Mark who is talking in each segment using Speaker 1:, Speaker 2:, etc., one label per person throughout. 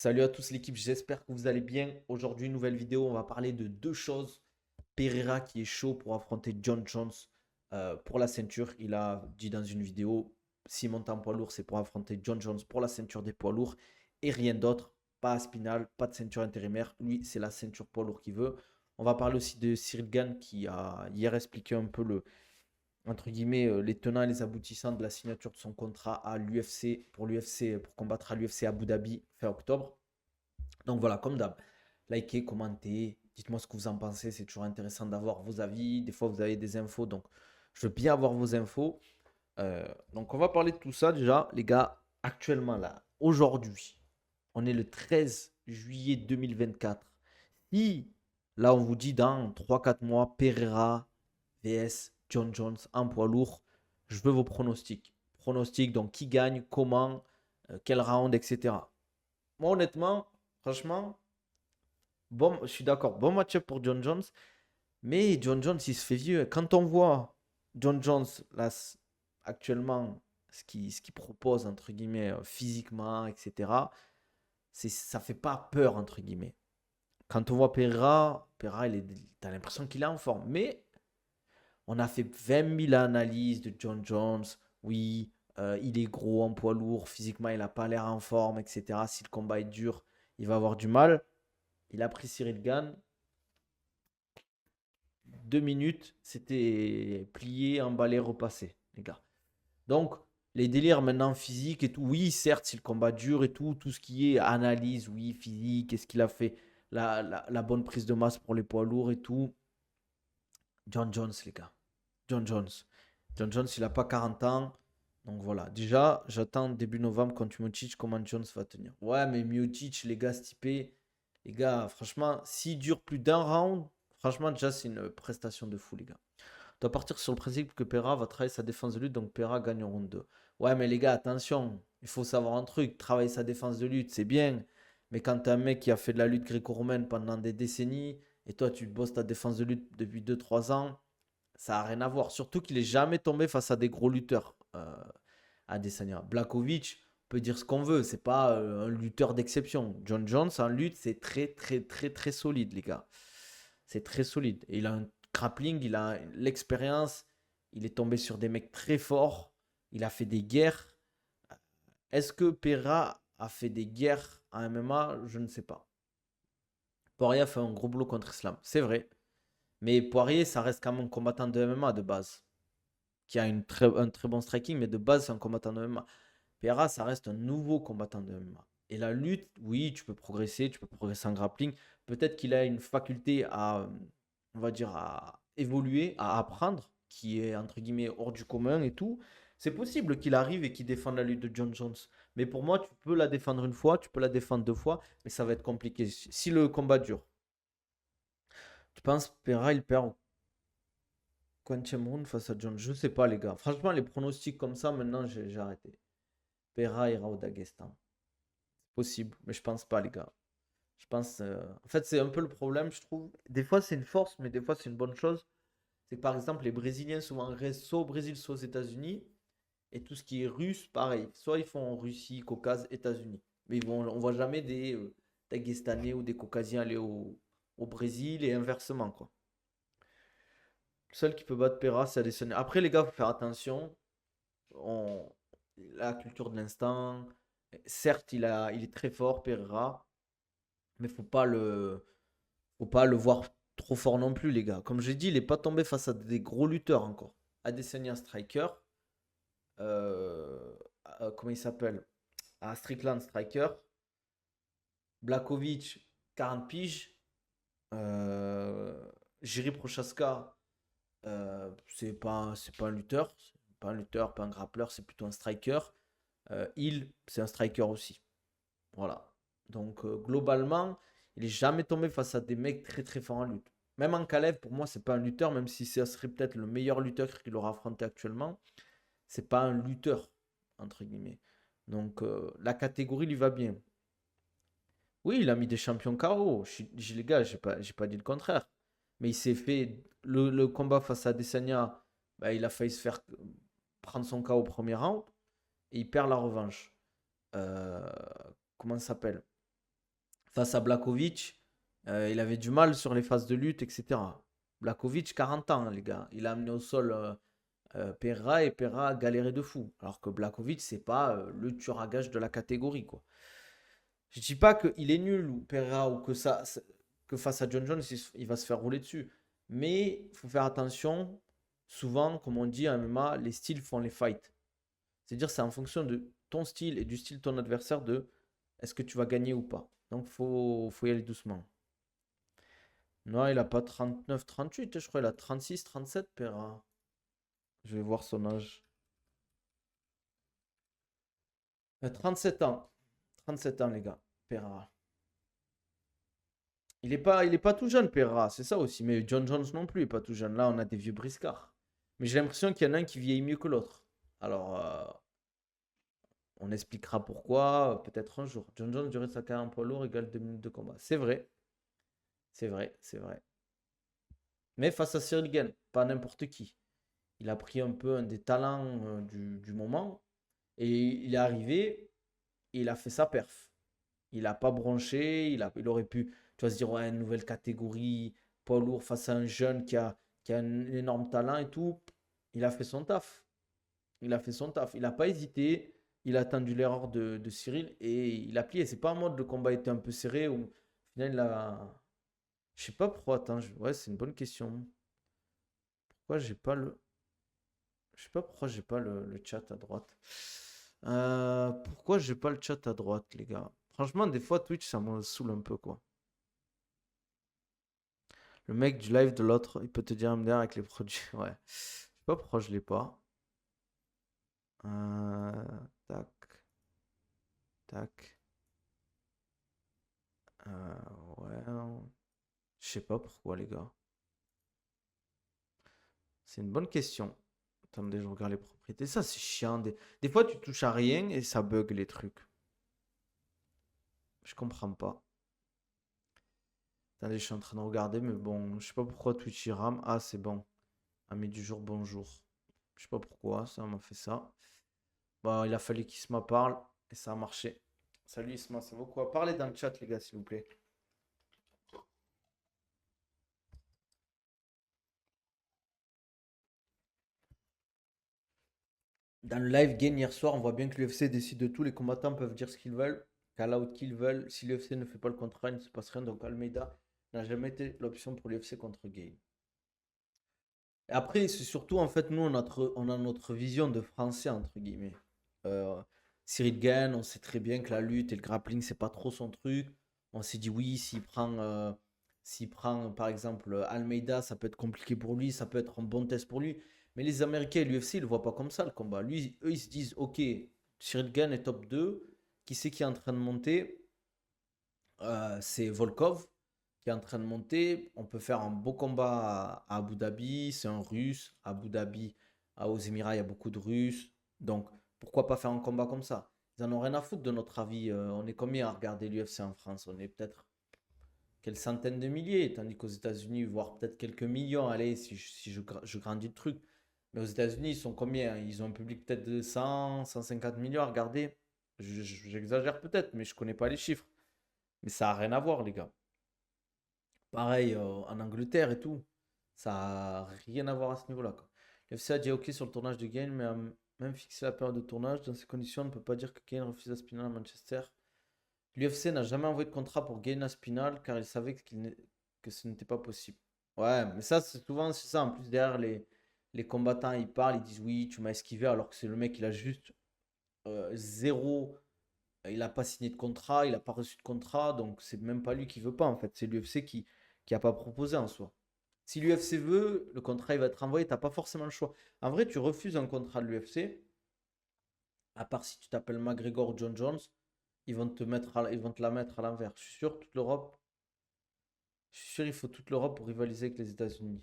Speaker 1: Salut à tous l'équipe, j'espère que vous allez bien. Aujourd'hui, nouvelle vidéo, on va parler de deux choses. Pereira qui est chaud pour affronter John Jones pour la ceinture. Il a dit dans une vidéo, s'il monte en poids lourd, c'est pour affronter John Jones pour la ceinture des poids lourds et rien d'autre. Pas Aspinal, pas de ceinture intérimaire. Lui, c'est la ceinture poids lourd qu'il veut. On va parler aussi de Cyril Gane qui a hier expliqué un peu entre guillemets, les tenants et les aboutissants de la signature de son contrat à l'UFC, pour combattre à l'UFC Abu Dhabi fin octobre. Donc voilà, comme d'hab, likez, commentez, dites-moi ce que vous en pensez, c'est toujours intéressant d'avoir vos avis. Des fois, vous avez des infos, donc je veux bien avoir vos infos. Donc on va parler de tout ça déjà, les gars. Actuellement, là, aujourd'hui, on est le 13 juillet 2024. Si, là, on vous dit dans 3 4 mois, Pereira vs John Jones en poids lourd, je veux vos pronostics. Pronostics, donc qui gagne, comment, quel round, etc. Moi, honnêtement, franchement, bon, je suis d'accord. Bon match-up pour John Jones. Mais John Jones, il se fait vieux. Quand on voit John Jones, là, actuellement, ce qu'il propose, entre guillemets, physiquement, etc., ça fait pas peur, entre guillemets. Quand on voit Pereira, t'as l'impression qu'il est en forme. Mais on a fait 20 000 analyses de John Jones. Oui, il est gros en poids lourd. Physiquement, il n'a pas l'air en forme, etc. Si le combat est dur, il va avoir du mal. Il a pris Cyril Gann. 2 minutes, c'était plié, emballé, repassé, les gars. Donc, les délires maintenant physiques et tout, oui, certes, si le combat dure et tout ce qui est analyse, oui, physique, est-ce qu'il a fait la bonne prise de masse pour les poids lourds et tout. John Jones, les gars. John Jones. John Jones, il n'a pas 40 ans. Donc voilà. Déjà, j'attends début novembre contre Miocic comment Jones va tenir. Ouais, mais Miocic, les gars, stipé. Les gars, franchement, s'il dure plus d'un round, franchement, déjà, c'est une prestation de fou, les gars. On doit partir sur le principe que Pereira va travailler sa défense de lutte, donc Pereira gagne en round 2. Ouais, mais les gars, attention, il faut savoir un truc, travailler sa défense de lutte, c'est bien, mais quand t'as un mec qui a fait de la lutte gréco-romaine pendant des décennies, et toi tu bosses ta défense de lutte depuis 2 3 ans, ça n'a rien à voir. Surtout qu'il est jamais tombé face à des gros lutteurs, Adesanya. Blakovic, on peut dire ce qu'on veut, c'est pas un lutteur d'exception. John Jones en lutte, c'est très très très très solide, les gars. C'est très solide. Et il a un grappling, il a l'expérience, il est tombé sur des mecs très forts, il a fait des guerres. Est-ce que Pereira a fait des guerres en MMA? Je ne sais pas. Poirier a fait un gros boulot contre Islam, c'est vrai. Mais Poirier, ça reste quand même un combattant de MMA de base, qui a un très bon striking, mais de base, c'est un combattant de MMA. Pereira, ça reste un nouveau combattant de MMA. Et la lutte, oui, tu peux progresser en grappling. Peut-être qu'il a une faculté à, on va dire, à évoluer, à apprendre, qui est entre guillemets hors du commun et tout. C'est possible qu'il arrive et qu'il défende la lutte de John Jones. Mais pour moi, tu peux la défendre une fois, tu peux la défendre 2 fois, mais ça va être compliqué si le combat dure. Tu penses Pereira, il perd au quantième round face à John? Je sais pas, les gars. Franchement, les pronostics comme ça, maintenant, j'ai arrêté. Pereira ira au Daghestan. Possible, mais je pense pas, les gars. Je pense. En fait, c'est un peu le problème, je trouve. Des fois, c'est une force, mais des fois, c'est une bonne chose. C'est que par exemple, les Brésiliens souvent restent soit au Brésil, soit aux États-Unis. Et tout ce qui est russe, pareil. Soit ils font en Russie, Caucase, États-Unis. Mais on voit jamais des Daguestanais ou des Caucasiens aller au Brésil et inversement, quoi. Le seul qui peut battre Pereira, c'est Adesanya. Après, les gars, faut faire attention. On... La culture de l'instant. Certes, il est très fort, Pereira. Mais faut pas le voir trop fort non plus, les gars. Comme j'ai dit, il n'est pas tombé face à des gros lutteurs encore. Adesanya Striker, euh, comment il s'appelle? À Strickland Striker, Blakovic 40 piges, euh, Jiri Prochaska, c'est pas un lutteur, pas un lutteur, pas un grappleur, c'est plutôt un striker. Hill, c'est un striker aussi. Voilà. Donc, globalement, il est jamais tombé face à des mecs très très forts en lutte. Même en Kalev, pour moi, c'est pas un lutteur, même si ça serait peut-être le meilleur lutteur qu'il aura affronté actuellement. C'est pas un lutteur, entre guillemets. Donc, la catégorie lui va bien. Oui, il a mis des champions KO. Les gars, j'ai pas dit le contraire. Mais il s'est fait. Le combat face à Desania, bah, il a failli se faire prendre son KO au premier round et il perd la revanche. Euh, comment ça s'appelle? face à Blakovic, il avait du mal sur les phases de lutte, etc. Blakovic, 40 ans, les gars. Il a amené au sol Pereira et Pereira a galéré de fou. Alors que Blakovic, c'est pas le tueur à gage de la catégorie, quoi. Je dis pas qu'il est nul ou Pereira ou que face à John Jones, il va se faire rouler dessus. Mais il faut faire attention. Souvent, comme on dit en MMA, les styles font les fights. C'est-à-dire, c'est en fonction de ton style et du style de ton adversaire de est-ce que tu vas gagner ou pas. Donc, faut y aller doucement. Non, il a pas 39, 38, je crois. Il a 36, 37, Pereira. Je vais voir son âge. 37 ans. 37 ans, les gars. Pereira. Il est pas tout jeune, Pereira. C'est ça aussi. Mais John Jones non plus, il est pas tout jeune. Là, on a des vieux briscards. Mais j'ai l'impression qu'il y en a un qui vieillit mieux que l'autre. Alors, on expliquera pourquoi, peut-être un jour. John Jones durait sa carrière en poids lourd égale 2 minutes de combat. C'est vrai. C'est vrai, c'est vrai. Mais face à Cyril Gane, pas n'importe qui. Il a pris un peu un des talents du moment. Et il est arrivé, et il a fait sa perf. Il n'a pas bronché, il aurait pu, tu vas se dire, ouais, une nouvelle catégorie, poids lourd face à un jeune qui a un énorme talent et tout. Il a fait son taf. Il a fait son taf. Il n'a pas hésité. Il a attendu l'erreur de Cyril et il a plié. C'est pas en mode le combat était un peu serré ou au final il a. Je sais pas pourquoi. Attends, ouais, c'est une bonne question. Pourquoi j'ai pas le. Je sais pas pourquoi j'ai pas le chat à droite. Pourquoi j'ai pas le chat à droite, les gars? Franchement, des fois, Twitch, ça me saoule un peu, quoi. Le mec du live de l'autre, il peut te dire MDR avec les produits. Ouais. Je sais pas pourquoi je l'ai pas. Tac, tac. Ouais. Je sais pas pourquoi, les gars. C'est une bonne question. Attendez, je regarde les propriétés. Ça, c'est chiant. Des fois, tu touches à rien et ça bug les trucs. Je comprends pas. Attendez, je suis en train de regarder, mais bon, je sais pas pourquoi Twitch il rame. Ah, c'est bon. Ami du jour, bonjour. Je sais pas pourquoi, ça m'a fait ça. Bah, il a fallu qu'Isma parle et ça a marché. Salut Isma, ça vaut quoi? Parlez dans le chat, les gars, s'il vous plaît. Dans le live game hier soir, on voit bien que l'UFC décide de tout. Les combattants peuvent dire ce qu'ils veulent, call out qu'ils veulent. Si l'UFC ne fait pas le contrat, il ne se passe rien. Donc Almeida n'a jamais été l'option pour l'UFC contre Gay. Et après, c'est surtout, en fait, nous, on a notre vision de français, entre guillemets. Euh, Cyril Gane, on sait très bien que la lutte et le grappling, c'est pas trop son truc. On s'est dit, oui, s'il prend par exemple, Almeida, ça peut être compliqué pour lui, ça peut être un bon test pour lui. Mais les Américains et l'UFC, ils le voient pas comme ça, le combat. Lui, eux, ils se disent, ok, Cyril Gane est top 2. Qui c'est qui est en train de monter? C'est Volkov qui est en train de monter. On peut faire un beau combat à Abu Dhabi. C'est un Russe. Abu Dhabi, aux Émirats, il y a beaucoup de Russes. Donc, pourquoi pas faire un combat comme ça? Ils en ont rien à foutre de notre avis. On est combien à regarder l'UFC en France? On est peut-être quelques centaines de milliers. Tandis qu'aux États-Unis, voire peut-être quelques millions. Allez, si je grandis le truc. Mais aux États-Unis, ils sont combien? Ils ont un public peut-être de 100, 150 millions à regarder. J'exagère peut-être, mais je connais pas les chiffres. Mais ça n'a rien à voir, les gars. Pareil en Angleterre et tout. Ça n'a rien à voir à ce niveau-là, quoi. L'UFC a dit OK sur le tournage de Gain, mais a même fixé la période de tournage. Dans ces conditions, on ne peut pas dire que Gain refuse Aspinall à Manchester. L'UFC n'a jamais envoyé de contrat pour Gain Aspinall car il savait que ce n'était pas possible. Ouais, mais ça, c'est souvent c'est ça. En plus, derrière, les combattants, ils parlent, ils disent oui, tu m'as esquivé, alors que c'est le mec, il a juste zéro. Il n'a pas signé de contrat, il n'a pas reçu de contrat, donc c'est même pas lui qui veut pas en fait. C'est l'UFC qui a pas proposé en soi. Si l'UFC veut, le contrat il va être envoyé, t'as pas forcément le choix. En vrai, tu refuses un contrat de l'UFC, à part si tu t'appelles McGregor ou John Jones, ils vont te la mettre à l'envers. Je suis sûr, toute l'Europe, je suis sûr, il faut toute l'Europe pour rivaliser avec les États-Unis.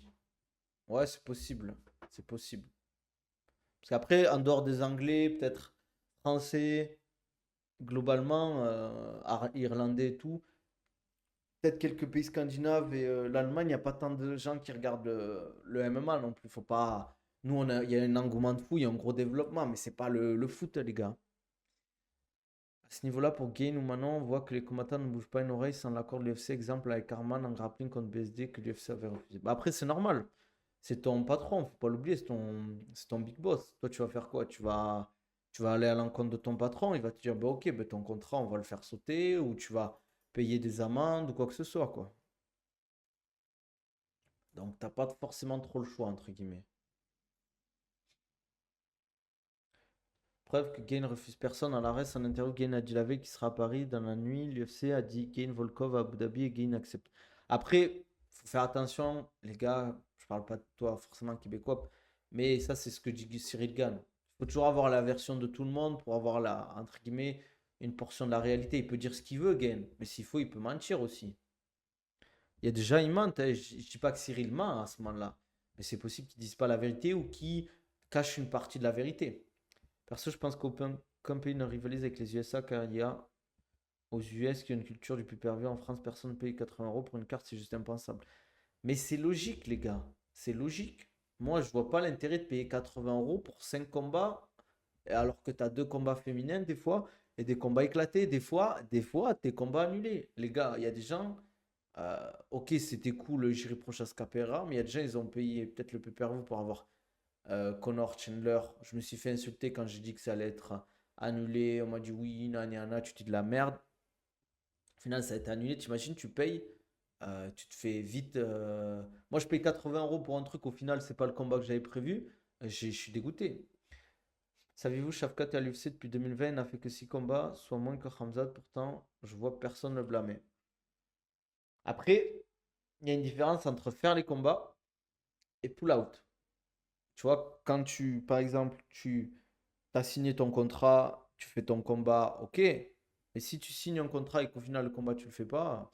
Speaker 1: Ouais, c'est possible, c'est possible. Parce qu'après, en dehors des Anglais, peut-être Français, globalement, Irlandais et tout, peut-être quelques pays scandinaves et l'Allemagne, il n'y a pas tant de gens qui regardent le MMA non plus. Faut pas. Nous, il y a un engouement de fou, il y a un gros développement, mais c'est pas le foot, les gars. À ce niveau-là, pour Gain ou Manon, on voit que les combattants ne bougent pas une oreille sans l'accord de l'UFC. Exemple avec Arman en grappling contre BSD que l'UFC avait refusé. Bah après, c'est normal. C'est ton patron, faut pas l'oublier, c'est ton big boss. Toi, tu vas faire quoi? Tu vas aller à l'encontre de ton patron, il va te dire, bah ok, bah, ton contrat, on va le faire sauter, ou tu vas payer des amendes, ou quoi que ce soit, quoi. Donc, t'as pas forcément trop le choix, entre guillemets. Preuve que Gain refuse personne à l'arrêt. En interview, Gain a dit la veille qu'il sera à Paris dans la nuit. L'UFC a dit Gain Volkov à Abu Dhabi et Gain accepte. Après, faut faire attention, les gars. Je parle pas de toi forcément québécois, mais ça, c'est ce que dit Cyril Gann. Il faut toujours avoir la version de tout le monde pour avoir la, entre guillemets, une portion de la réalité. Il peut dire ce qu'il veut, Gain, mais s'il faut, il peut mentir aussi. Il y a déjà, il ment. Hein. Je dis pas que Cyril ment à ce moment-là, mais c'est possible qu'ils disent pas la vérité ou qu'ils cachent une partie de la vérité. Perso, je pense qu'aucun pays ne rivalise avec les USA car il y a aux US qui ont une culture du plus pervers. En France, personne ne paye 80 € pour une carte, c'est juste impensable. Mais c'est logique, les gars. C'est logique. Moi, je vois pas l'intérêt de payer 80 € pour 5 combats, alors que tu as 2 combats féminins des fois, et des combats éclatés. Des fois, tes combats annulés. Les gars, il y a des gens, ok, c'était cool, j'y reproche à Scapera, mais il y a des gens, ils ont payé peut-être le plus pervers pour avoir Connor Chandler. Je me suis fait insulter quand j'ai dit que ça allait être annulé. On m'a dit oui, nana, tu dis de la merde. Au final, ça a été annulé. T'imagines, tu payes, tu te fais vite. Moi, je paye 80 € pour un truc. Au final, c'est pas le combat que j'avais prévu. Je suis dégoûté. Saviez-vous, Shafkat est à l'UFC depuis 2020 n'a fait que 6 combats, soit moins que Khamzat. Pourtant, je vois personne le blâmer. Après, il y a une différence entre faire les combats et pull out. Tu vois, quand tu, par exemple, tu as signé ton contrat, tu fais ton combat, ok. Mais si tu signes un contrat et qu'au final le combat tu le fais pas,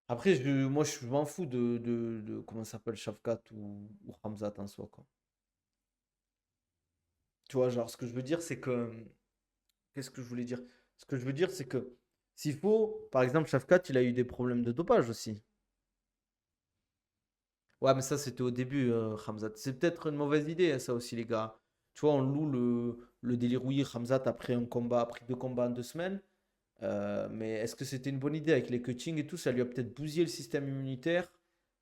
Speaker 1: après moi je m'en fous de comment ça s'appelle Shafkat ou Hamzat en soi quoi. Tu vois, genre ce que je veux dire c'est que qu'est-ce que je voulais dire? Ce que je veux dire c'est que s'il faut, par exemple Shafkat il a eu des problèmes de dopage aussi. Ouais, mais ça, c'était au début, Khamzat. C'est peut-être une mauvaise idée, hein, ça aussi, les gars. Tu vois, on loue le délire oui, Khamzat après un combat, après 2 combats en 2 semaines. Mais est-ce que c'était une bonne idée avec les cuttings et tout? Ça lui a peut-être bousillé le système immunitaire.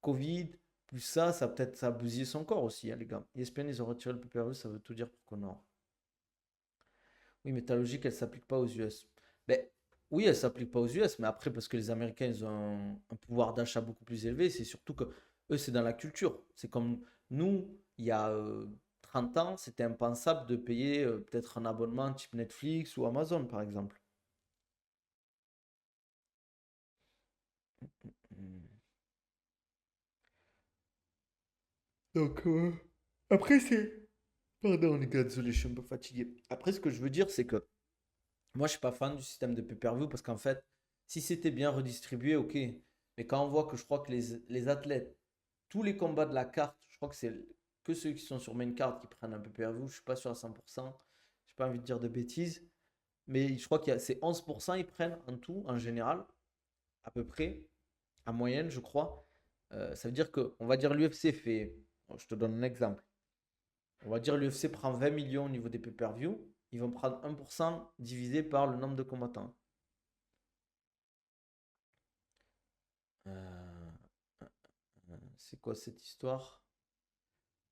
Speaker 1: Covid, plus ça peut-être ça a bousillé son corps aussi, hein, les gars. ESPN, ils ont retiré le pay-per-view, ça veut tout dire pour Connor. Oui, mais ta logique, elle s'applique pas aux US. Ben, oui, elle s'applique pas aux US, mais après, parce que les Américains, ils ont un pouvoir d'achat beaucoup plus élevé, c'est surtout que eux, c'est dans la culture. C'est comme nous, il y a 30 ans, c'était impensable de payer peut-être un abonnement type Netflix ou Amazon, par exemple. Hmm. Donc, après, c'est. Pardon, les gars, désolé, je suis un peu fatigué. Après, ce que je veux dire, c'est que moi, je suis pas fan du système de pay-per-view parce qu'en fait, si c'était bien redistribué, ok. Mais quand on voit que je crois que les athlètes, tous les combats de la carte, je crois que c'est que ceux qui sont sur main card qui prennent un pay-per-view, je suis pas sûr à 100%. J'ai pas envie de dire de bêtises. Mais je crois qu'il y a c'est 11% ils prennent en tout, en général, à peu près, en moyenne, je crois. Ça veut dire que, on va dire l'UFC fait, je te donne un exemple. On va dire l'UFC prend 20 millions au niveau des pay-per-view. Ils vont prendre 1% divisé par le nombre de combattants. Euh, c'est quoi cette histoire?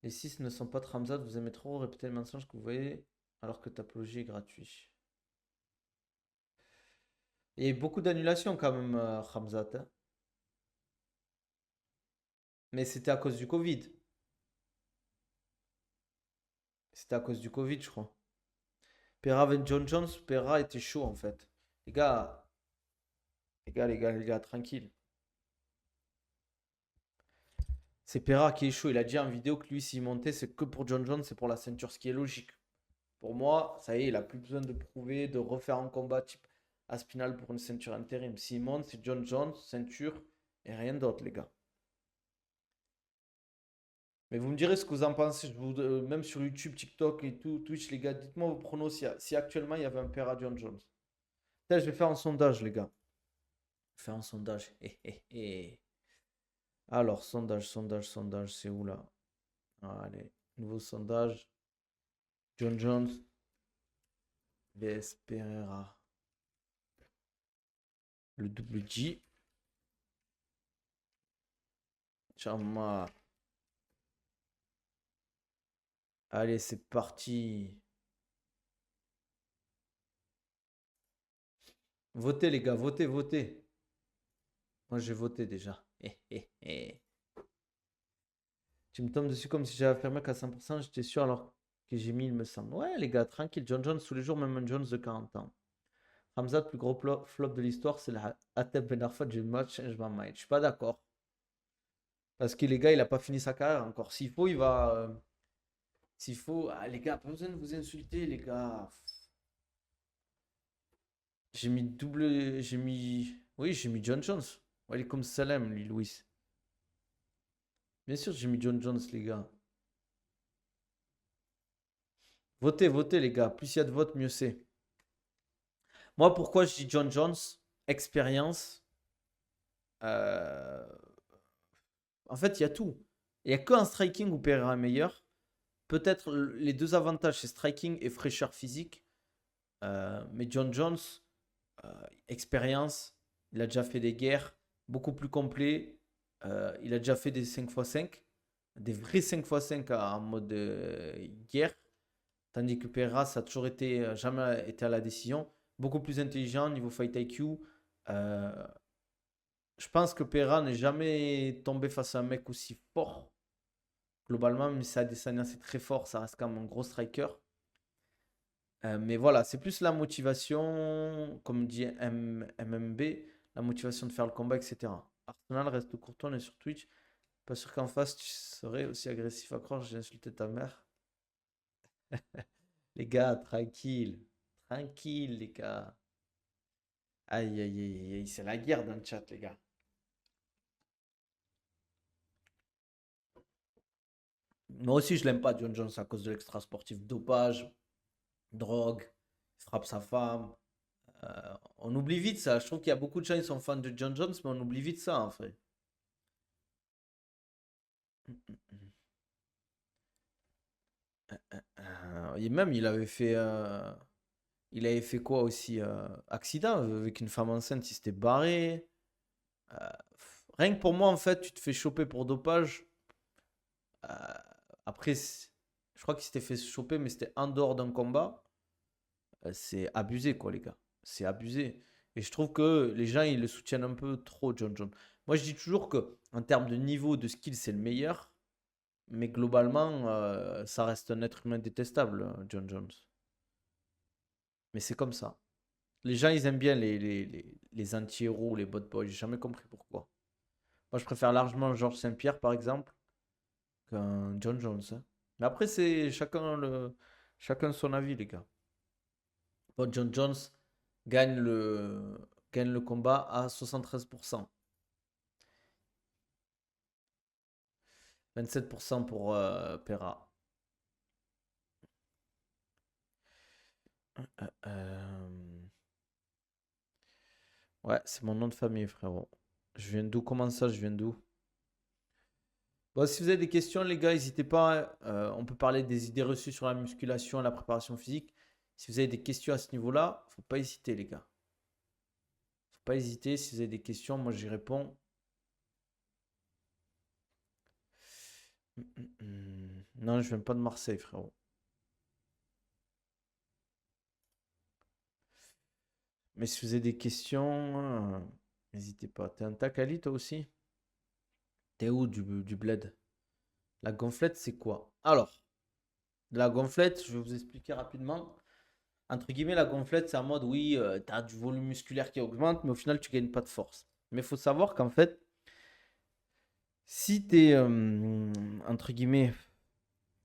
Speaker 1: Les 6 ne sont pas Tramzat, vous aimez trop répéter le mensonge que vous voyez alors que Tapologie est gratuit. Il y a eu beaucoup d'annulations quand même, Ramzat, hein. Mais c'était à cause du Covid. C'était à cause du Covid, je crois. Pera avec John Jones, Pera était chaud en fait. Les gars, les gars, tranquille. C'est Pera qui est chaud. Il a dit en vidéo que lui, s'il montait, c'est que pour John Jones, c'est pour la ceinture, ce qui est logique. Pour moi, ça y est, il a plus besoin de prouver, de refaire un combat type Aspinal pour une ceinture intérim. S'il monte, c'est John Jones, ceinture et rien d'autre, les gars. Mais vous me direz ce que vous en pensez. Même sur YouTube, TikTok et tout, Twitch, les gars, dites-moi vos pronos si actuellement il y avait un père à John Jones. Putain, je vais faire un sondage, les gars. Je vais faire un sondage. Alors, sondage, c'est où là? Allez, nouveau sondage. John Jones. VS Pereira. Le double G. Chama. Allez, c'est parti. Votez, les gars, votez, votez. Moi, j'ai voté déjà. Tu me tombes dessus comme si j'avais affirmé qu'à 100%, j'étais sûr alors que j'ai mis, il me semble. Ouais, les gars, tranquille. John Jones tous les jours, même un Jones de 40 ans. Hamza, plus gros flop de l'histoire, c'est la Ateb Ben Arfa du match Change My Mind. Je suis pas d'accord. Parce que les gars, il a pas fini sa carrière encore. S'il faut, il va. S'il faut. Ah, les gars, pas besoin de vous insulter, les gars. J'ai mis double. J'ai mis. Oui, j'ai mis John Jones. Walaikum salam, lui, Louis. Bien sûr, j'ai mis John Jones, les gars. Votez, votez, les gars. Plus il y a de votes, mieux c'est. Moi, pourquoi je dis John Jones? Expérience. Euh, En fait, il y a tout. Il n'y a qu'un striking où Pereira est meilleur. Peut-être les deux avantages, c'est striking et fraîcheur physique. Mais John Jones, euh, expérience, il a déjà fait des guerres, beaucoup plus complet. Il a déjà fait des 5x5, des vrais 5x5 en mode guerre. Tandis que Pereira, ça a toujours été, jamais été à la décision. Beaucoup plus intelligent niveau fight IQ. Euh, je pense que Pereira n'est jamais tombé face à un mec aussi fort. Globalement, même si Adesanya c'est très fort, ça reste quand même un gros striker. Mais voilà, c'est plus la motivation, comme dit MMB, la motivation de faire le combat, etc. Arsenal reste courtois, on est sur Twitch. Pas sûr qu'en face tu serais aussi agressif à croire, j'ai insulté ta mère. Les gars, tranquille. Tranquille, les gars. Aïe, aïe, aïe, aïe, c'est la guerre dans le chat, les gars. Moi aussi, je l'aime pas, John Jones, à cause de l'extra-sportif. Dopage, drogue, il frappe sa femme. On oublie vite ça. Je trouve qu'il y a beaucoup de gens qui sont fans de John Jones, mais on oublie vite ça, en fait. Et même, il avait fait quoi aussi? Accident avec une femme enceinte, il s'était barré. Euh, Rien que pour moi, en fait, tu te fais choper pour dopage. Euh, Après, je crois qu'il s'était fait choper, mais c'était en dehors d'un combat. C'est abusé, quoi, les gars. C'est abusé. Et je trouve que les gens, ils le soutiennent un peu trop, John Jones. Moi, je dis toujours que en termes de niveau de skill, c'est le meilleur. Mais globalement, ça reste un être humain détestable, John Jones. Mais c'est comme ça. Les gens, ils aiment bien les anti-héros, les bot boys. J'ai jamais compris pourquoi. Moi, je préfère largement Georges Saint-Pierre, par exemple, qu'un John Jones, hein. Mais après, c'est chacun son avis, les gars. Bon, John Jones gagne le combat à 73%. 27% pour Pera. Euh, Ouais, c'est mon nom de famille, frérot. Je viens d'où? Comment ça, je viens d'où? Bon, si vous avez des questions, les gars, n'hésitez pas. On peut parler des idées reçues sur la musculation et la préparation physique. Si vous avez des questions à ce niveau-là, faut pas hésiter, les gars. Faut pas hésiter. Si vous avez des questions, moi j'y réponds. Non, je viens pas de Marseille, frérot. Mais si vous avez des questions, n'hésitez pas. T'es un Takali, toi aussi? T'es où du bled? La gonflette, c'est quoi? Alors, la gonflette, je vais vous expliquer rapidement. Entre guillemets, la gonflette, c'est en mode, oui, tu as du volume musculaire qui augmente, mais au final, tu gagnes pas de force. Mais il faut savoir qu'en fait, si tu es, entre guillemets,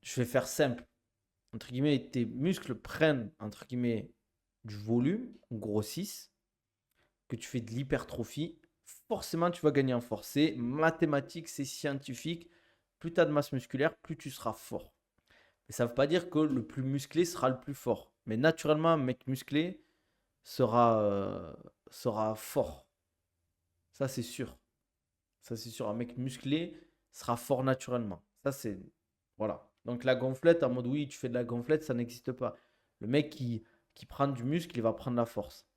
Speaker 1: je vais faire simple, entre guillemets, tes muscles prennent, entre guillemets, du volume, grossissent, que tu fais de l'hypertrophie, forcément, tu vas gagner en force. C'est mathématique, c'est scientifique. Plus tu as de masse musculaire, plus tu seras fort. Mais ça ne veut pas dire que le plus musclé sera le plus fort. Mais naturellement, un mec musclé sera fort. Ça, c'est sûr. Ça, c'est sûr. Un mec musclé sera fort naturellement. Ça, c'est. Voilà. Donc, la gonflette, en mode oui, tu fais de la gonflette, ça n'existe pas. Le mec qui qui prend du muscle, il va prendre la force.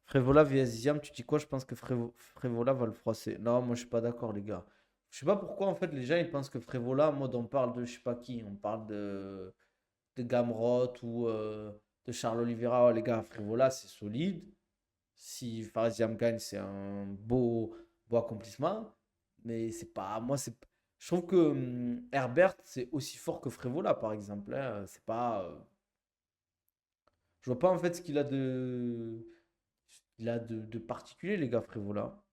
Speaker 1: Frévola vs Ziam, tu dis quoi? Je pense que Frévola va le froisser. Non, moi je suis pas d'accord, les gars. Je sais pas pourquoi en fait les gens ils pensent que Frévola, en mode on parle de je sais pas qui, on parle de Gamrot ou de Charles Oliveira. Oh, les gars, Frévola c'est solide. Si Fares Ziam gagne, c'est un beau accomplissement. Mais c'est pas. Moi, c'est. Je trouve que Herbert, c'est aussi fort que Frévola, par exemple, hein. C'est pas. Je vois pas en fait ce qu'il a de particulier, les gars, Frévola.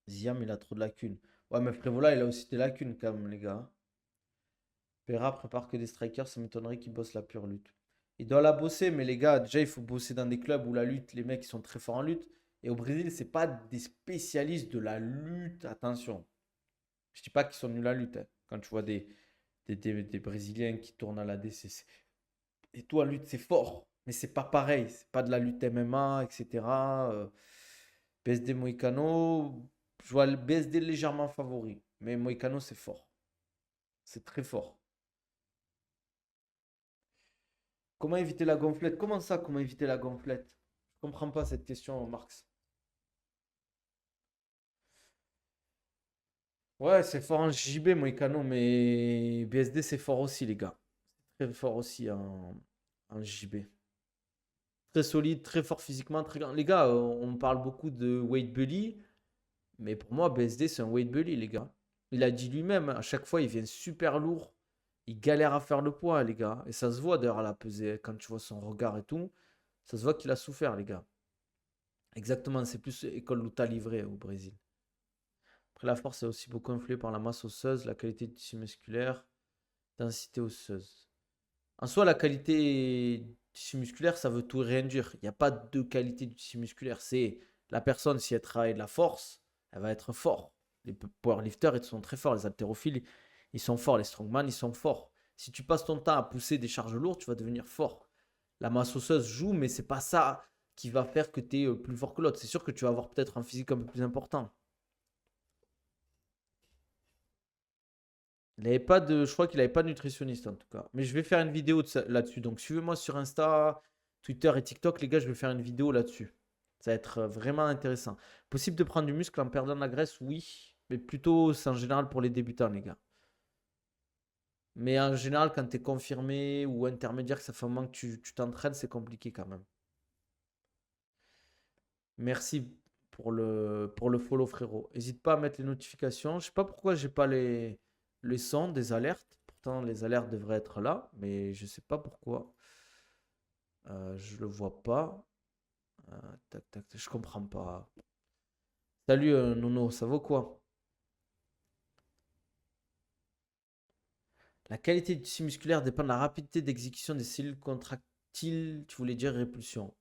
Speaker 1: Ziam, il a trop de lacunes. Ouais, mais Frévola, il a aussi des lacunes, quand même, les gars. Pereira prépare que des strikers, ça m'étonnerait qu'il bosse la pure lutte. Il doit la bosser, mais les gars, déjà, il faut bosser dans des clubs où la lutte, les mecs, ils sont très forts en lutte. Et au Brésil, c'est pas des spécialistes de la lutte, attention. Je dis pas qu'ils sont nuls à la lutte, hein. Quand tu vois des Brésiliens qui tournent à la DCC. Et toi, lutte, c'est fort. Mais c'est pas pareil. C'est pas de la lutte MMA, etc. BSD Moïcano, je vois le BSD légèrement favori. Mais Moïcano, c'est fort. C'est très fort. Comment éviter la gonflette? Comment ça, comment éviter la gonflette? Je comprends pas cette question, Marx. Ouais, c'est fort en JB, Moïcano, mais BSD, c'est fort aussi, les gars. Très fort aussi en JB. Très solide, très fort physiquement, très grand. Les gars, on parle beaucoup de Wade Bully, mais pour moi, BSD, c'est un Wade Bully, les gars. Il a dit lui-même, à chaque fois, il vient super lourd. Il galère à faire le poids, les gars. Et ça se voit d'ailleurs à la pesée, quand tu vois son regard et tout. Ça se voit qu'il a souffert, les gars. Exactement, c'est plus école Luta livrée au Brésil. Après, la force est aussi beaucoup influée par la masse osseuse, la qualité du tissu musculaire, densité osseuse. En soi, la qualité du tissu musculaire, ça veut tout et rien dire. Il n'y a pas de qualité du tissu musculaire. C'est la personne, si elle travaille de la force, elle va être fort. Les powerlifters, ils sont très forts. Les haltérophiles, ils sont forts. Les strongman, ils sont forts. Si tu passes ton temps à pousser des charges lourdes, tu vas devenir fort. La masse osseuse joue, mais c'est pas ça qui va faire que tu es plus fort que l'autre. C'est sûr que tu vas avoir peut-être un physique un peu plus important. Il avait pas de, je crois qu'il n'avait pas de nutritionniste en tout cas. Mais je vais faire une vidéo là-dessus. Donc suivez-moi sur Insta, Twitter et TikTok, les gars, je vais faire une vidéo là-dessus. Ça va être vraiment intéressant. Possible de prendre du muscle en perdant de la graisse, oui. Mais plutôt, c'est en général pour les débutants, les gars. Mais en général, quand tu es confirmé ou intermédiaire, que ça fait un moment que tu t'entraînes, c'est compliqué quand même. Merci pour le follow, frérot. N'hésite pas à mettre les notifications. Je sais pas pourquoi j'ai pas les sons des alertes. Pourtant, les alertes devraient être là, mais je sais pas pourquoi. Je le vois pas. Tac, tac, tac, je comprends pas. Salut Nono, ça vaut quoi? La qualité du tissu musculaire dépend de la rapidité d'exécution des cellules contractiles. Tu voulais dire répulsion.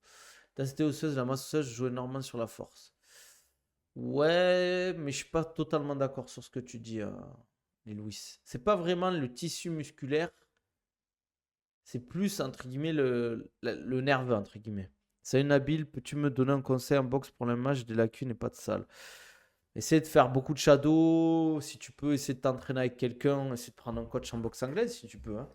Speaker 1: Densité osseuse, la masse osseuse joue énormément sur la force. Ouais, mais je suis pas totalement d'accord sur ce que tu dis, les Louis. C'est pas vraiment le tissu musculaire, c'est plus entre guillemets le nerveux entre guillemets. Salut Nabil, peux-tu me donner un conseil en boxe pour le match des lacunes et pas de salle? Essaye de faire beaucoup de shadow, si tu peux, essayer de t'entraîner avec quelqu'un, essayer de prendre un coach en boxe anglaise si tu peux, hein.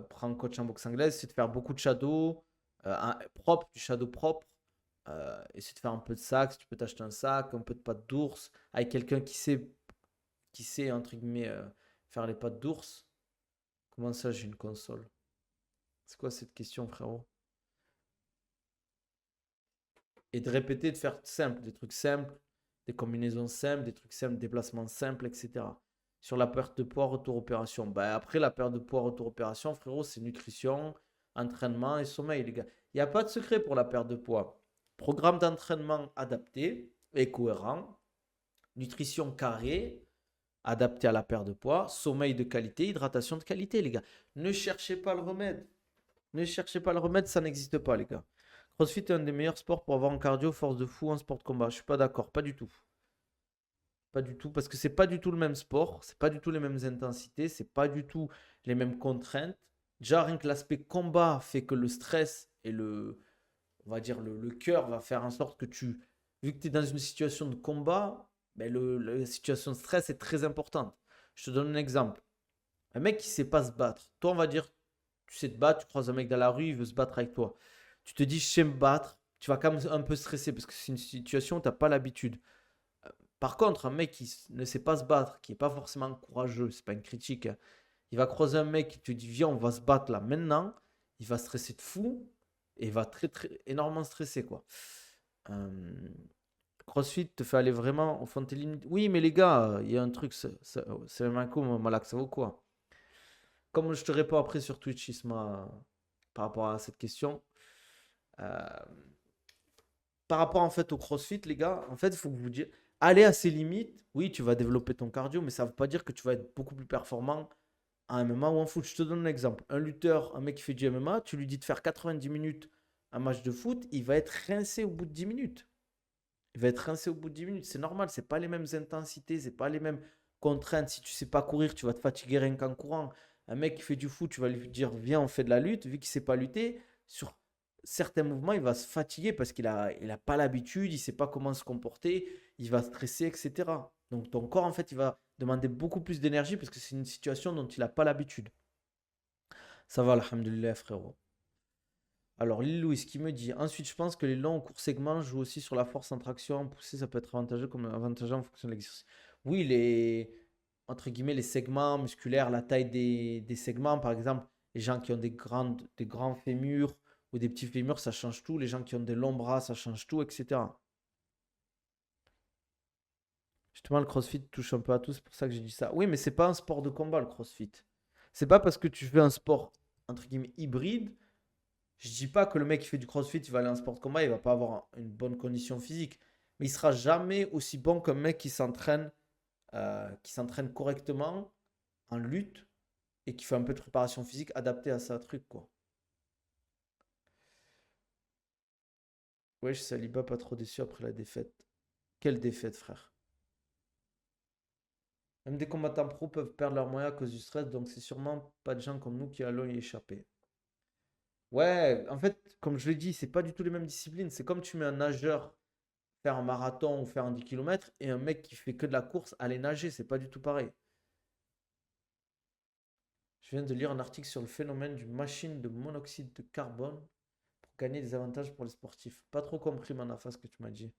Speaker 1: Prends un coach en boxe anglaise, essayer de faire beaucoup de shadow, propre, du shadow propre. Essayer de faire un peu de sac, si tu peux t'acheter un sac, un peu de pâte d'ours, avec quelqu'un qui sait entre guillemets, faire les pâtes d'ours. Comment ça, j'ai une console? C'est quoi cette question, frérot? Et de répéter, de faire simple, des trucs simples, des combinaisons simples, des trucs simples, déplacements simples, etc. Sur la perte de poids, retour opération. Bah, après, la perte de poids, retour opération, frérot, c'est nutrition, entraînement et sommeil, les gars. Il n'y a pas de secret pour la perte de poids. Programme d'entraînement adapté et cohérent, nutrition carrée, adaptée à la perte de poids, sommeil de qualité, hydratation de qualité, les gars. Ne cherchez pas le remède. Ne cherchez pas le remède, ça n'existe pas, les gars. CrossFit est un des meilleurs sports pour avoir un cardio force de fou en sport de combat. Je suis pas d'accord, pas du tout. Pas du tout, parce que c'est pas du tout le même sport, c'est pas du tout les mêmes intensités, c'est pas du tout les mêmes contraintes. Déjà, rien que l'aspect combat fait que le stress et on va dire, le cœur va faire en sorte que vu que tu es dans une situation de combat, ben la situation de stress est très importante. Je te donne un exemple. Un mec qui sait pas se battre, toi, on va dire, Tu sais te battre, tu croises un mec dans la rue, il veut se battre avec toi. Tu te dis, je sais me battre. Tu vas quand même un peu stresser parce que c'est une situation où tu n'as pas l'habitude. Par contre, un mec qui ne sait pas se battre, qui n'est pas forcément courageux, c'est pas une critique, hein, il va croiser un mec qui te dit, viens, on va se battre là maintenant. Il va stresser de fou et il va très, énormément stresser, quoi. Euh, CrossFit te fait aller vraiment au fond de tes limites. Oui, mais les gars, il y a un truc, c'est le même coup, Malak, ça vaut quoi? Comme je te réponds après sur Twitch, Isma, par rapport à cette question. euh, Par rapport en fait au CrossFit, les gars, en fait, il faut que vous dire, aller à ses limites. Oui, tu vas développer ton cardio, mais ça ne veut pas dire que tu vas être beaucoup plus performant en MMA ou en foot. Je te donne un exemple. Un lutteur, un mec qui fait du MMA, tu lui dis de faire 90 minutes un match de foot, il va être rincé au bout de 10 minutes. Il va être rincé au bout de 10 minutes. C'est normal, c'est pas les mêmes intensités, c'est pas les mêmes contraintes. Si tu sais pas courir, tu vas te fatiguer rien qu'en courant. Un mec qui fait du foot, tu vas lui dire viens, on fait de la lutte. Vu qu'il sait pas lutter, sur certains mouvements, il va se fatiguer parce qu'il a pas l'habitude, il sait pas comment se comporter, il va stresser, etc. Donc ton corps, en fait, il va demander beaucoup plus d'énergie parce que c'est une situation dont il n'a pas l'habitude. Ça va, alhamdoulilah, frérot. Alors, Lil Louis qui me dit ensuite, je pense que les longs courts segments jouent aussi sur la force en traction. Pousser, ça peut être avantageux comme avantageux en fonction de l'exercice. Oui, entre guillemets, les segments musculaires, la taille des segments, par exemple, les gens qui ont des grands fémurs ou des petits fémurs, ça change tout. Les gens qui ont des longs bras, ça change tout, etc. Justement, le CrossFit touche un peu à tout, c'est pour ça que j'ai dit ça. Oui, mais c'est pas un sport de combat, le CrossFit. C'est pas parce que tu fais un sport, entre guillemets, hybride. Je dis pas que le mec qui fait du CrossFit, il va aller en sport de combat, il va pas avoir une bonne condition physique. Mais il sera jamais aussi bon qu'un mec qui s'entraîne correctement en lutte et qui fait un peu de préparation physique adaptée à sa truc, quoi. Wesh, Saliba pas trop déçu après la défaite. Quelle défaite, frère. Même des combattants pro peuvent perdre leurs moyens à cause du stress, donc c'est sûrement pas de gens comme nous qui allons y échapper. Ouais, en fait, comme je l'ai dit, c'est pas du tout les mêmes disciplines. C'est comme tu mets un nageur faire un marathon ou faire un 10 km et un mec qui fait que de la course aller nager, c'est pas du tout pareil. Je viens de lire un article sur le phénomène d'une machine de monoxyde de carbone pour gagner des avantages pour les sportifs. Pas trop compris, Manafa, ce que tu m'as dit.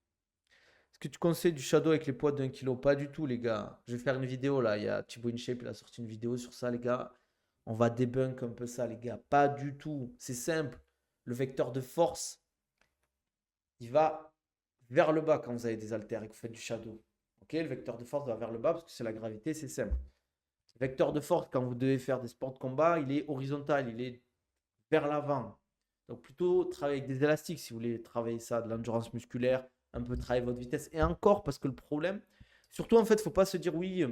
Speaker 1: Est-ce que tu conseilles du shadow avec les poids d'un kilo? Pas du tout, les gars. Je vais faire une vidéo là. Il y a Thibaut InShape, il a sorti une vidéo sur ça, les gars. On va débunk un peu ça, les gars. Pas du tout. C'est simple. Le vecteur de force, il va vers le bas quand vous avez des haltères et que vous faites du shadow. Ok, le vecteur de force va vers le bas parce que c'est la gravité, c'est simple. Le vecteur de force, quand vous devez faire des sports de combat, il est horizontal, il est vers l'avant. Donc plutôt travailler avec des élastiques si vous voulez travailler ça, de l'endurance musculaire, un peu travailler votre vitesse. Et encore, parce que le problème, surtout en fait, il ne faut pas se dire oui,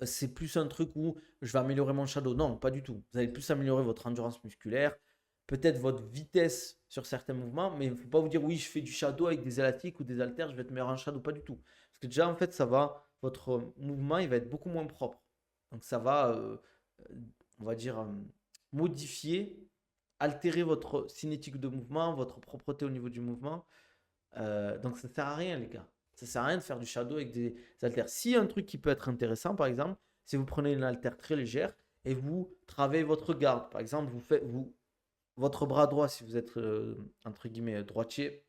Speaker 1: c'est plus un truc où je vais améliorer mon shadow. Non, pas du tout. Vous allez plus améliorer votre endurance musculaire, peut-être votre vitesse sur certains mouvements, mais il ne faut pas vous dire oui, je fais du shadow avec des élastiques ou des haltères, je vais être meilleur en shadow. Pas du tout. Parce que déjà, en fait, votre mouvement, il va être beaucoup moins propre. Donc ça va, on va dire, modifier, altérer votre cinétique de mouvement, votre propreté au niveau du mouvement. Donc ça ne sert à rien, les gars. Ça ne sert à rien de faire du shadow avec des haltères. Si un truc qui peut être intéressant, par exemple, c'est vous prenez une haltère très légère et vous travaillez votre garde. Par exemple, votre bras droit, si vous êtes entre guillemets droitier,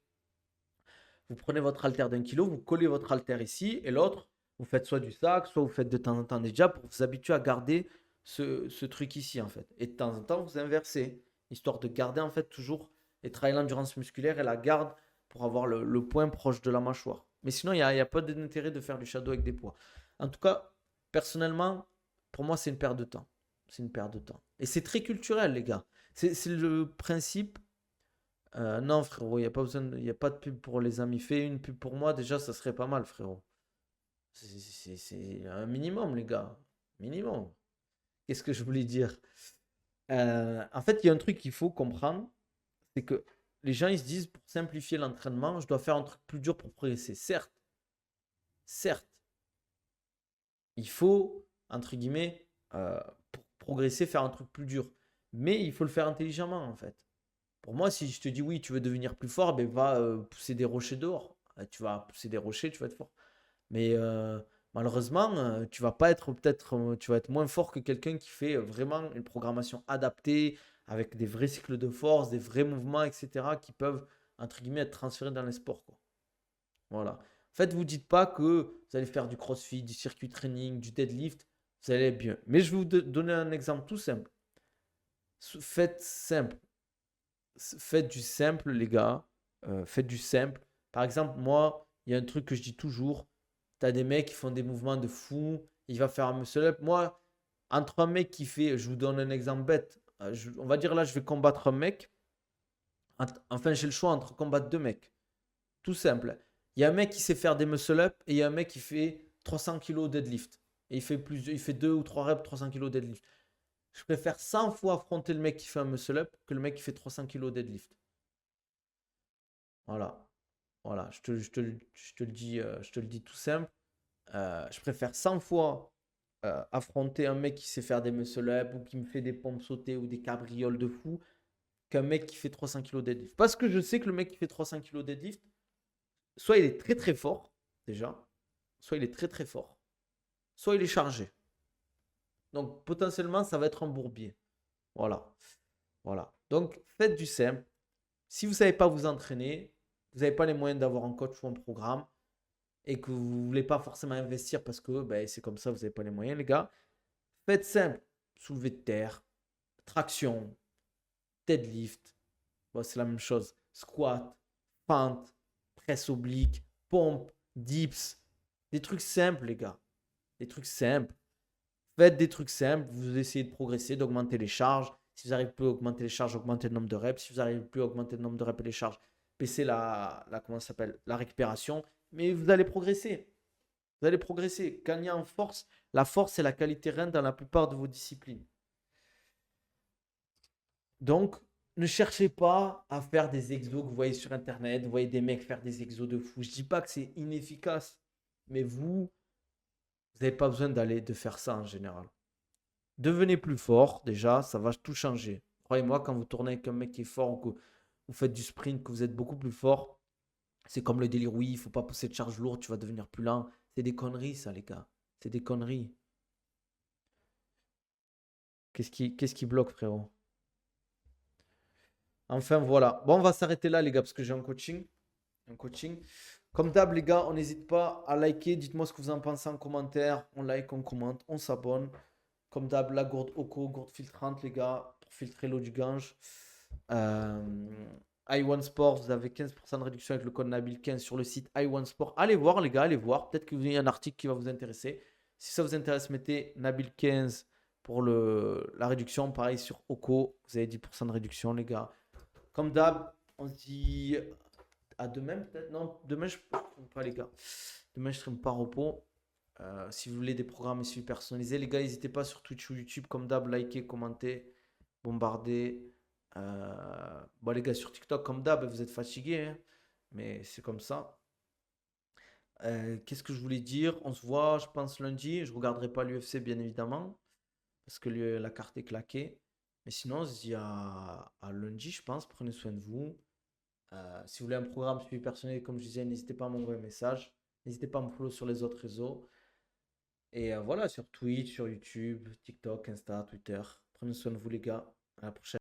Speaker 1: vous prenez votre haltère d'1 kilo, vous collez votre haltère ici et l'autre, vous faites soit du sac, soit vous faites de temps en temps des jabs pour vous habituer à garder ce truc ici en fait. Et de temps en temps, vous inversez, histoire de garder en fait toujours et travailler l'endurance musculaire et la garde pour avoir le point proche de la mâchoire. Mais sinon, il y a pas d'intérêt de faire du shadow avec des poids. En tout cas, personnellement, pour moi, c'est une perte de temps. C'est une perte de temps. Et c'est très culturel, les gars. C'est le principe. Non, frérot, il n'y a pas besoin, y a pas de pub pour les amis. Fais une pub pour moi, déjà, ça serait pas mal, frérot. C'est un minimum, les gars. Minimum. Qu'est-ce que je voulais dire? En fait, il y a un truc qu'il faut comprendre, c'est que les gens, ils se disent, pour simplifier l'entraînement, je dois faire un truc plus dur pour progresser. Certes, il faut, entre guillemets, pour progresser, faire un truc plus dur. Mais il faut le faire intelligemment, en fait. Pour moi, si je te dis oui, tu veux devenir plus fort, ben va pousser des rochers dehors. Tu vas pousser des rochers, tu vas être fort. Mais Malheureusement, tu vas pas être peut-être, tu vas être moins fort que quelqu'un qui fait vraiment une programmation adaptée avec des vrais cycles de force, des vrais mouvements, etc., qui peuvent, entre guillemets, être transférés dans les sports, quoi. Voilà. En fait, vous dites pas que vous allez faire du crossfit, du circuit training, du deadlift, vous allez être bien. Mais je vais vous donner un exemple tout simple. Faites simple. Faites du simple, les gars. Faites du simple. Par exemple, moi, il y a un truc que je dis toujours. Tu as des mecs qui font des mouvements de fou. Il va faire un muscle up. Moi, entre un mec qui fait, je vous donne un exemple bête. On va dire là, je vais combattre un mec. Enfin, j'ai le choix entre combattre deux mecs. Tout simple. Il y a un mec qui sait faire des muscle up et il y a un mec qui fait 300 kilos deadlift. Et il fait 2 ou 3 reps 300 kilos deadlift. Je préfère 100 fois affronter le mec qui fait un muscle up que le mec qui fait 300 kilos deadlift. Voilà. Voilà. Je te le dis tout simple. Je préfère 100 fois affronter un mec qui sait faire des muscle up ou qui me fait des pompes sautées ou des cabrioles de fou qu'un mec qui fait 300 kilos deadlift. Parce que je sais que le mec qui fait 300 kilos deadlift, soit il est très très fort, déjà, soit il est très très fort, soit il est chargé. Donc potentiellement, ça va être un bourbier. Voilà. Voilà. Donc faites du simple. Si vous ne savez pas vous entraîner, vous n'avez pas les moyens d'avoir un coach ou un programme et que vous ne voulez pas forcément investir parce que ben, c'est comme ça, vous n'avez pas les moyens, les gars. Faites simple. Soulevé de terre, traction, deadlift. Bon, c'est la même chose. Squat, fente, presse oblique, pompe, dips. Des trucs simples, les gars. Des trucs simples. Faites des trucs simples. Vous essayez de progresser, d'augmenter les charges. Si vous n'arrivez plus à augmenter les charges, augmentez le nombre de reps. Si vous n'arrivez plus à augmenter le nombre de reps et les charges, baissez comment ça s'appelle, la récupération. Mais vous allez progresser. Vous allez progresser. Gagner en force. La force est la qualité reine dans la plupart de vos disciplines. Donc, ne cherchez pas à faire des exos que vous voyez sur Internet. Vous voyez des mecs faire des exos de fou. Je ne dis pas que c'est inefficace. Mais vous n'avez pas besoin de faire ça en général. Devenez plus fort, déjà, ça va tout changer. Croyez-moi, quand vous tournez avec un mec qui est fort ou que vous faites du sprint, que vous êtes beaucoup plus fort, c'est comme le délire, oui, il faut pas pousser de charge lourde, tu vas devenir plus lent. C'est des conneries, ça, les gars. C'est des conneries. Qu'est-ce qui bloque, frérot? Enfin, voilà. Bon, on va s'arrêter là, les gars, parce que j'ai un coaching. Un coaching. Comme d'hab, les gars, on n'hésite pas à liker. Dites-moi ce que vous en pensez en commentaire. On like, on commente, on s'abonne. Comme d'hab, la gourde Oko, gourde filtrante, les gars, pour filtrer l'eau du Gange. i1 Sport, vous avez 15% de réduction avec le code Nabil15 sur le site i1 Sport. Allez voir, les gars, allez voir. Peut-être que vous avez un article qui va vous intéresser. Si ça vous intéresse, mettez Nabil15 pour la réduction. Pareil sur Oko, vous avez 10% de réduction, les gars. Comme d'hab, on se dit à demain, peut-être. Non, demain, je ne stream pas, les gars. Demain, je ne stream pas repos. Si vous voulez des programmes et suivis personnalisés, les gars, n'hésitez pas sur Twitch ou YouTube, comme d'hab, liker, commenter, bombarder. Bon, les gars, sur TikTok, comme d'hab, vous êtes fatigués, hein, mais c'est comme ça. Qu'est-ce que je voulais dire? On se voit, je pense, lundi. Je ne regarderai pas l'UFC, bien évidemment, parce que la carte est claquée. Mais sinon, on se dit à lundi, je pense. Prenez soin de vous. Si vous voulez un programme suivi personnel, comme je disais, n'hésitez pas à m'envoyer un message. N'hésitez pas à me follow sur les autres réseaux. Et voilà, sur Twitch, sur YouTube, TikTok, Insta, Twitter. Prenez soin de vous, les gars. À la prochaine.